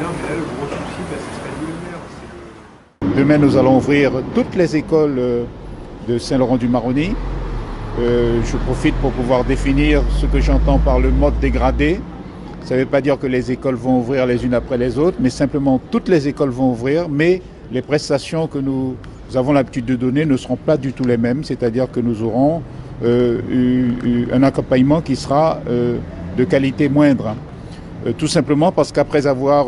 Non, mais là, le gros souci, ce serait vous le maire. Demain, nous allons ouvrir toutes les écoles de Saint-Laurent-du-Maroni. Je profite pour pouvoir définir ce que j'entends par le mode dégradé. Ça ne veut pas dire que les écoles vont ouvrir les unes après les autres, mais simplement toutes les écoles vont ouvrir, mais les prestations que nous avons l'habitude de donner ne seront pas du tout les mêmes, c'est-à-dire que nous aurons un accompagnement qui sera de qualité moindre. Tout simplement parce qu'après avoir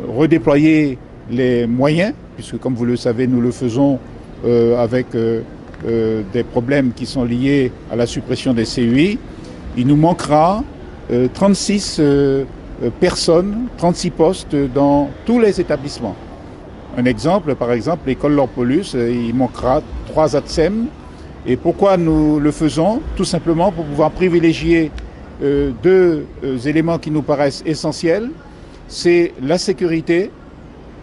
redéployé les moyens, puisque comme vous le savez, nous le faisons avec des problèmes qui sont liés à la suppression des CUI, il nous manquera 36 personnes, 36 postes dans tous les établissements. Un exemple, par exemple, l'école Lorpolus, il manquera 3 ATSEM. Et pourquoi nous le faisons? Tout simplement pour pouvoir privilégier deux éléments qui nous paraissent essentiels. C'est la sécurité.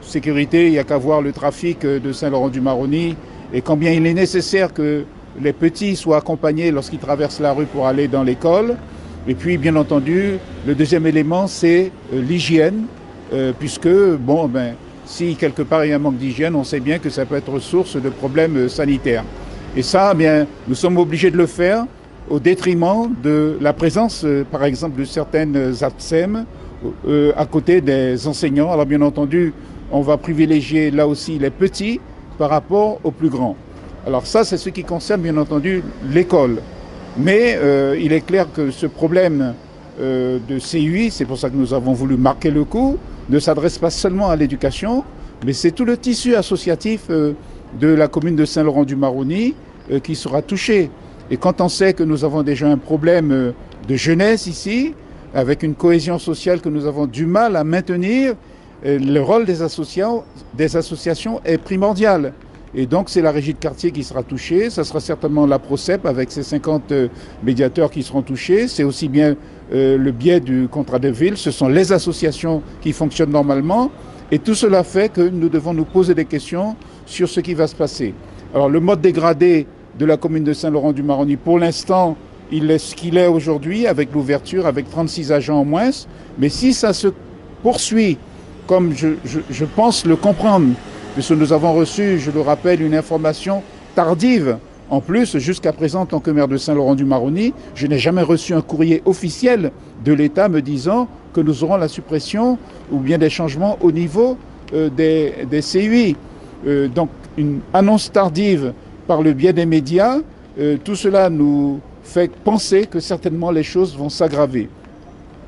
Sécurité, il n'y a qu'à voir le trafic de Saint-Laurent-du-Maroni et combien il est nécessaire que les petits soient accompagnés lorsqu'ils traversent la rue pour aller dans l'école. Et puis, bien entendu, le deuxième élément, c'est l'hygiène, puisque, si quelque part il y a un manque d'hygiène, on sait bien que ça peut être source de problèmes sanitaires. Et ça, nous sommes obligés de le faire au détriment de la présence, par exemple, de certaines ATSEM à côté des enseignants. Alors, bien entendu, on va privilégier là aussi les petits par rapport aux plus grands. Alors ça, c'est ce qui concerne bien entendu l'école. Mais il est clair que ce problème de CUI, c'est pour ça que nous avons voulu marquer le coup, ne s'adresse pas seulement à l'éducation, mais c'est tout le tissu associatif de la commune de Saint-Laurent-du-Maroni qui sera touché. Et quand on sait que nous avons déjà un problème de jeunesse ici, avec une cohésion sociale que nous avons du mal à maintenir, le rôle des associations est primordial. Et donc c'est la régie de quartier qui sera touchée, ça sera certainement la PROCEP avec ses 50 médiateurs qui seront touchés, c'est aussi bien le biais du contrat de ville, ce sont les associations qui fonctionnent normalement, et tout cela fait que nous devons nous poser des questions sur ce qui va se passer. Alors le mode dégradé de la commune de Saint-Laurent-du-Maroni, pour l'instant, il est ce qu'il est aujourd'hui, avec l'ouverture, avec 36 agents en moins, mais si ça se poursuit, comme je pense le comprendre, puisque nous avons reçu, je le rappelle, une information tardive. En plus, jusqu'à présent, en tant que maire de Saint-Laurent-du-Maroni, je n'ai jamais reçu un courrier officiel de l'État me disant que nous aurons la suppression ou bien des changements au niveau des CUI. Donc, une annonce tardive par le biais des médias, tout cela nous fait penser que certainement les choses vont s'aggraver.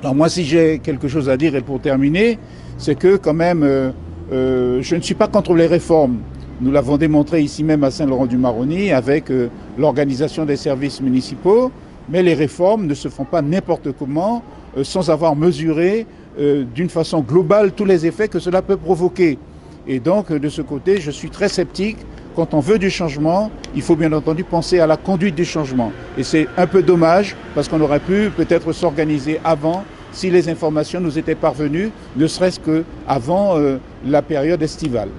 Alors moi, si j'ai quelque chose à dire, et pour terminer, c'est que quand même, je ne suis pas contre les réformes. Nous l'avons démontré ici même à Saint-Laurent-du-Maroni avec l'organisation des services municipaux, mais les réformes ne se font pas n'importe comment sans avoir mesuré d'une façon globale tous les effets que cela peut provoquer. Et donc, de ce côté, je suis très sceptique. Quand on veut du changement, il faut bien entendu penser à la conduite du changement. Et c'est un peu dommage parce qu'on aurait pu peut-être s'organiser avant si les informations nous étaient parvenues, ne serait-ce qu'avant la période estivale.